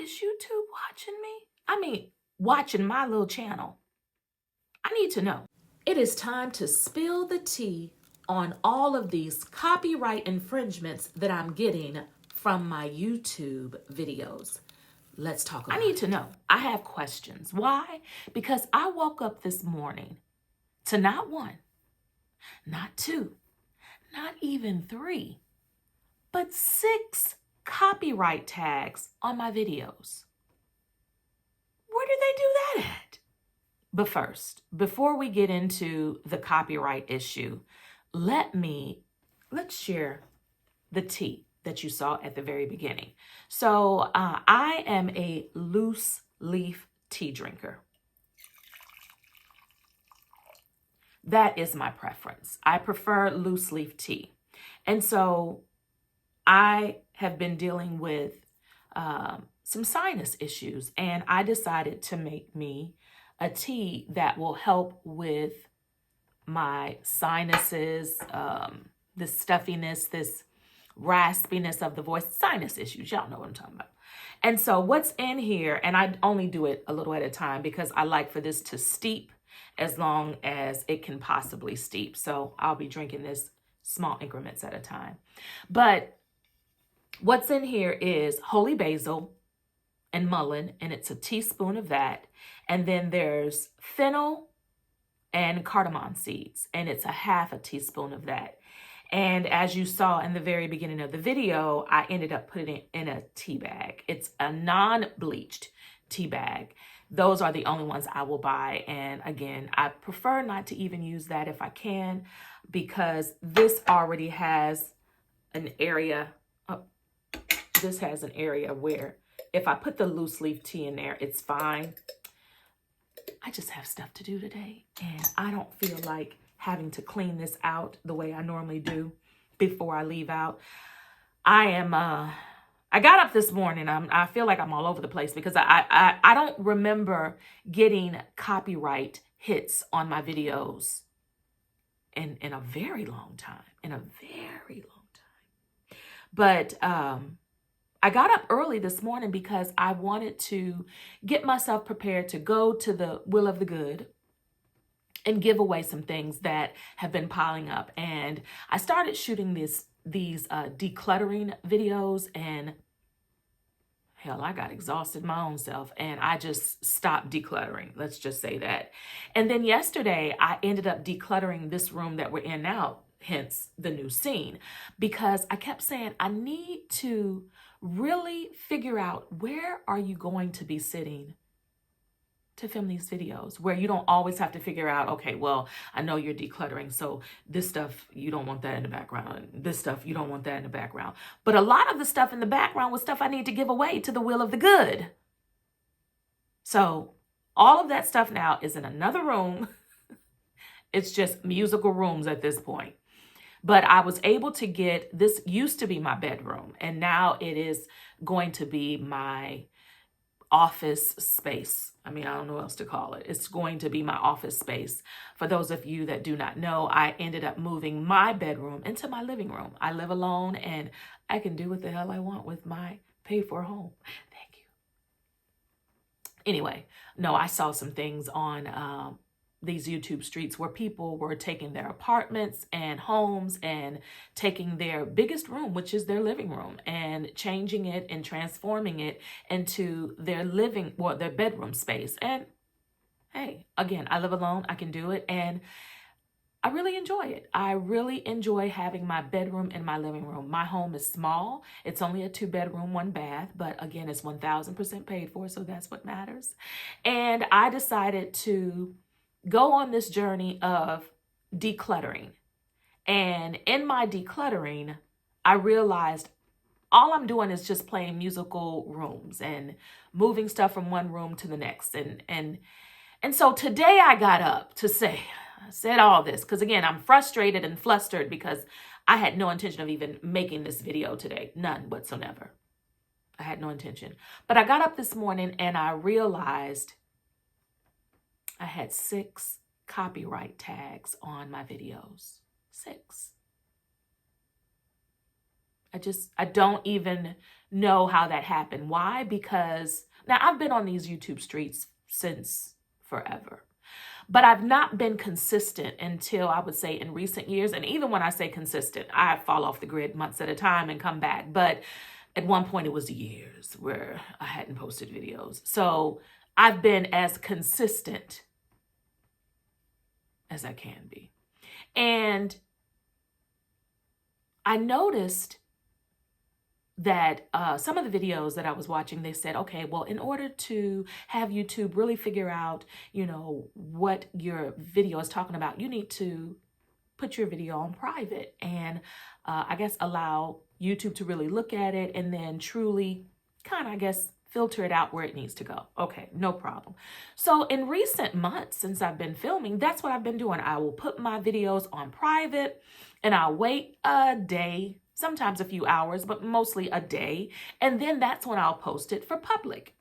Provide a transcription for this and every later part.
Is YouTube watching me? I mean, watching my little channel. I need to know. It is time to spill the tea on all of these copyright infringements that I'm getting from my YouTube videos. Let's talk about it. I need to know. I have questions. Why? Because I woke up this morning to not one, not two, not even three, but 6 copyright tags on my videos. Where did they do that at? But first, before we get into the copyright issue, let's share the tea that you saw at the very beginning. So I am a loose leaf tea drinker. That is my preference. I prefer loose leaf tea. And so I have been dealing with some sinus issues, and I decided to make me a tea that will help with my sinuses, this stuffiness, this raspiness of the voice, sinus issues. Y'all know what I'm talking about. And so what's in here, and I only do it a little at a time because I like for this to steep as long as it can possibly steep. So I'll be drinking this small increments at a time. But what's in here is holy basil and mullein, and it's a teaspoon of that. And then there's fennel and cardamom seeds, and it's a half a teaspoon of that. And as you saw in the very beginning of the video, I ended up putting it in a tea bag. It's a non-bleached tea bag. Those are the only ones I will buy. And again, I prefer not to even use that if I can, because this already has an area. This has an area where if I put the loose leaf tea in there, it's fine. I just have stuff to do today, and I don't feel like having to clean this out the way I normally do before I leave out. I got up this morning. I feel like I'm all over the place because I don't remember getting copyright hits on my videos in a very long time, But I got up early this morning because I wanted to get myself prepared to go to the Will of the Good and give away some things that have been piling up. And I started shooting these decluttering videos, and hell, I got exhausted my own self, and I just stopped decluttering. Let's just say that. And then yesterday, I ended up decluttering this room that we're in now, hence the new scene, because I kept saying, I need to really figure out, where are you going to be sitting to film these videos, where you don't always have to figure out, okay, well, I know you're decluttering, so this stuff, you don't want that in the background. This stuff, you don't want that in the background. But a lot of the stuff in the background was stuff I need to give away to the Will of the Good. So all of that stuff now is in another room. It's just musical rooms at this point. But I was able to get, this used to be my bedroom, and now it is going to be my office space. I mean, I don't know what else to call it. It's going to be my office space. For those of you that do not know, I ended up moving my bedroom into my living room. I live alone, and I can do what the hell I want with my paid-for home. Thank you. Anyway, no, I saw some things on these YouTube streets where people were taking their apartments and homes and taking their biggest room, which is their living room, and changing it and transforming it into their their bedroom space. And hey, again, I live alone. I can do it. And I really enjoy it. I really enjoy having my bedroom in my living room. My home is small. It's only a 2-bedroom, 1 bath, but again, it's 1,000% paid for. So that's what matters. And I decided to go on this journey of decluttering. And in my decluttering, I realized all I'm doing is just playing musical rooms and moving stuff from one room to the next. And so today I got up to I said all this because, again, I'm frustrated and flustered because I had no intention of even making this video today. None whatsoever. I had no intention. But I got up this morning and I realized I had 6 copyright tags on my videos. 6. I don't even know how that happened. Why? Because now I've been on these YouTube streets since forever, but I've not been consistent until I would say in recent years. And even when I say consistent, I fall off the grid months at a time and come back. But at one point it was years where I hadn't posted videos. So I've been as consistent as I can be. And I noticed that some of the videos that I was watching, they said, okay, well, in order to have YouTube really figure out, what your video is talking about, you need to put your video on private and I guess allow YouTube to really look at it and then truly kind of, I guess, filter it out where it needs to go. Okay, no problem. So in recent months, since I've been filming, that's what I've been doing. I will put my videos on private and I'll wait a day, sometimes a few hours, but mostly a day. And then that's when I'll post it for public.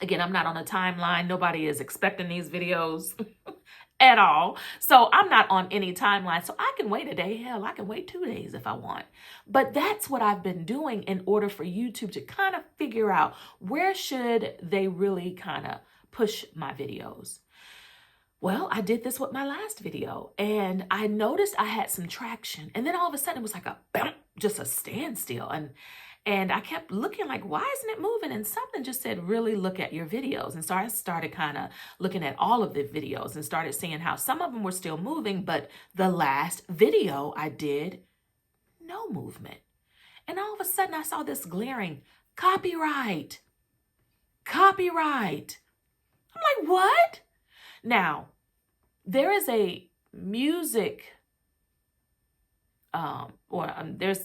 Again, I'm not on a timeline. Nobody is expecting these videos at all. So I'm not on any timeline. So I can wait a day. Hell, I can wait 2 days if I want. But that's what I've been doing in order for YouTube to kind of figure out where should they really kind of push my videos. Well, I did this with my last video and I noticed I had some traction. And then all of a sudden it was like a bump, just a standstill. And I kept looking like, why isn't it moving? And something just said, really look at your videos. And so I started kind of looking at all of the videos and started seeing how some of them were still moving, but the last video I did, no movement. And all of a sudden I saw this glaring copyright. I'm like, what? Now, there is a music, there's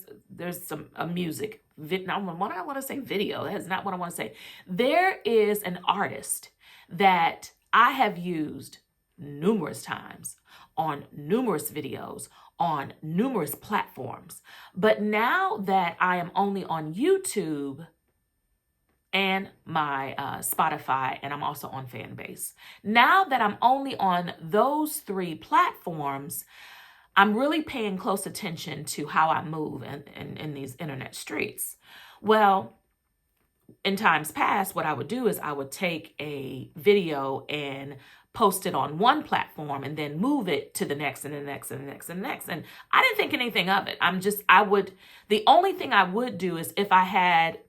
a music. Now, what I want to say video, that is not what I want to say. There is an artist that I have used numerous times on numerous videos on numerous platforms. But now that I am only on YouTube and my Spotify, and I'm also on Fanbase. Now that I'm only on those 3 platforms, I'm really paying close attention to how I move in these internet streets. Well, in times past, what I would do is I would take a video and post it on one platform and then move it to the next and the next and the next and the next. And I didn't think anything of it. The only thing I would do is if I had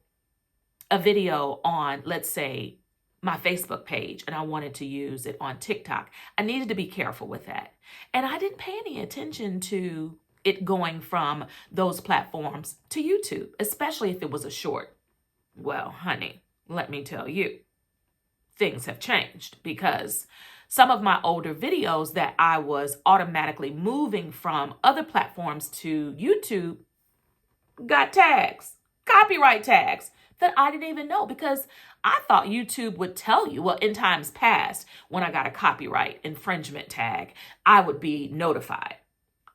a video on, let's say, my Facebook page and I wanted to use it on TikTok, I needed to be careful with that. And I didn't pay any attention to it going from those platforms to YouTube, especially if it was a short. Well, honey, let me tell you, things have changed because some of my older videos that I was automatically moving from other platforms to YouTube got tags, copyright tags, that I didn't even know because I thought YouTube would tell you. Well, in times past, when I got a copyright infringement tag, I would be notified.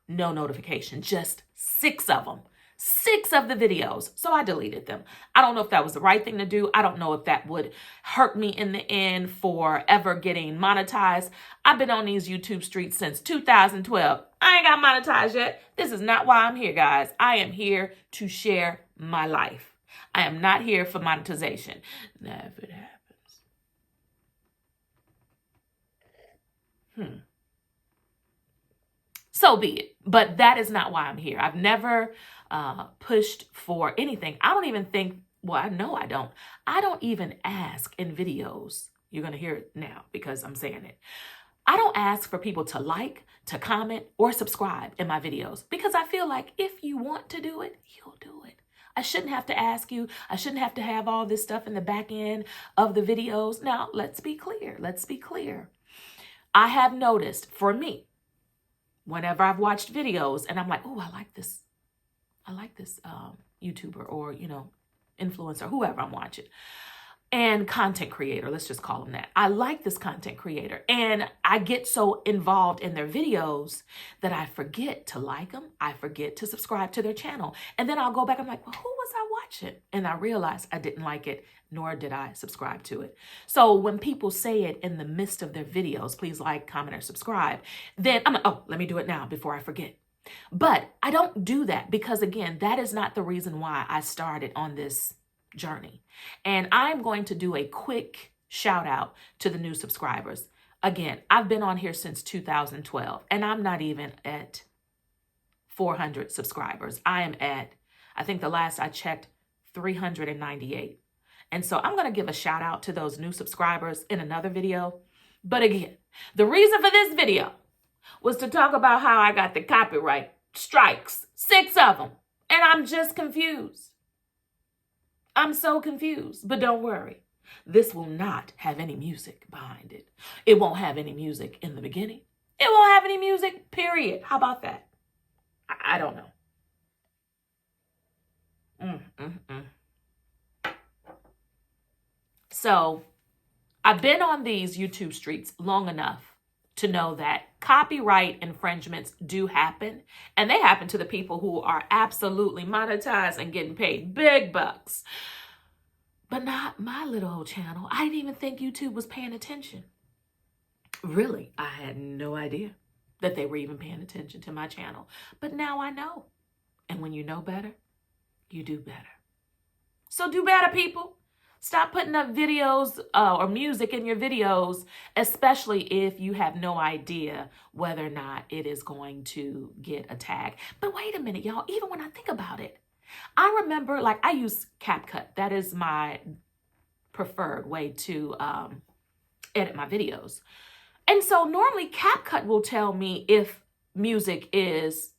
No notification, just 6 of them. 6 of the videos. So I deleted them. I don't know if that was the right thing to do. I don't know if that would hurt me in the end for ever getting monetized. I've been on these YouTube streets since 2012. I ain't got monetized yet. This is not why I'm here, guys. I am here to share my life. I am not here for monetization. Now, if it happens. So be it. But that is not why I'm here. I've never pushed for anything. I don't even think, well, I know I don't. I don't even ask in videos. You're going to hear it now because I'm saying it. I don't ask for people to like, to comment, or subscribe in my videos because I feel like if you want to do it, you'll do it. I shouldn't have to ask you. I shouldn't have to have all this stuff in the back end of the videos. Now, let's be clear. I have noticed for me, whenever I've watched videos and I'm like, oh, I like this YouTuber or, influencer, whoever I'm watching. And content creator, let's just call them that. I like this content creator and I get so involved in their videos that I forget to like them. I forget to subscribe to their channel. And then I'll go back, I'm like, well, who was I watching? And I realize I didn't like it, nor did I subscribe to it. So when people say it in the midst of their videos, please like, comment, or subscribe, then I'm like, oh, let me do it now before I forget. But I don't do that because, again, that is not the reason why I started on this journey. And I'm going to do a quick shout out to the new subscribers. Again, I've been on here since 2012, and I'm not even at 400 subscribers. I am at, I think the last I checked, 398. And so I'm going to give a shout out to those new subscribers in another video. But again, the reason for this video was to talk about how I got the copyright strikes, 6 of them. And I'm just confused. I'm so confused. But don't worry. This will not have any music behind it. It won't have any music in the beginning. It won't have any music, period. How about that? I don't know. So I've been on these YouTube streets long enough to know that copyright infringements do happen, and they happen to the people who are absolutely monetized and getting paid big bucks. But not my little old channel. I didn't even think YouTube was paying attention. Really, I had no idea that they were even paying attention to my channel. But now I know. And when you know better, you do better. So do better, people. Stop putting up videos or music in your videos, especially if you have no idea whether or not it is going to get a tag. But wait a minute, y'all. Even when I think about it, I remember, like, I use CapCut. That is my preferred way to edit my videos. And so normally CapCut will tell me if music is,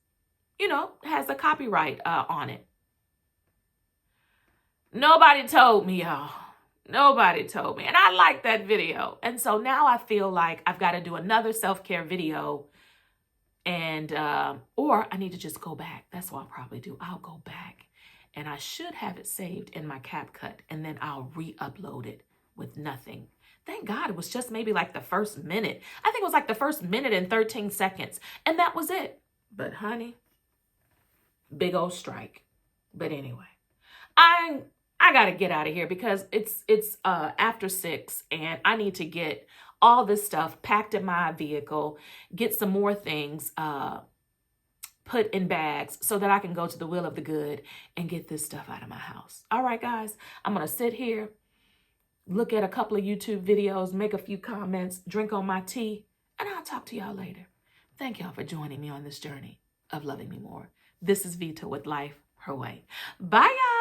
you know, has a copyright on it. Nobody told me, y'all. Nobody told me. And I like that video. And so now I feel like I've got to do another self-care video. And, or I need to just go back. That's what I'll probably do. I'll go back. And I should have it saved in my CapCut. And then I'll re-upload it with nothing. Thank God it was just maybe like the first minute. I think it was like the first minute and 13 seconds. And that was it. But honey, big old strike. But anyway, I got to get out of here because it's after 6 and I need to get all this stuff packed in my vehicle, get some more things put in bags so that I can go to the Will of the Good and get this stuff out of my house. All right, guys, I'm going to sit here, look at a couple of YouTube videos, make a few comments, drink on my tea, and I'll talk to y'all later. Thank y'all for joining me on this journey of loving me more. This is Vita with Life Her Way. Bye, y'all.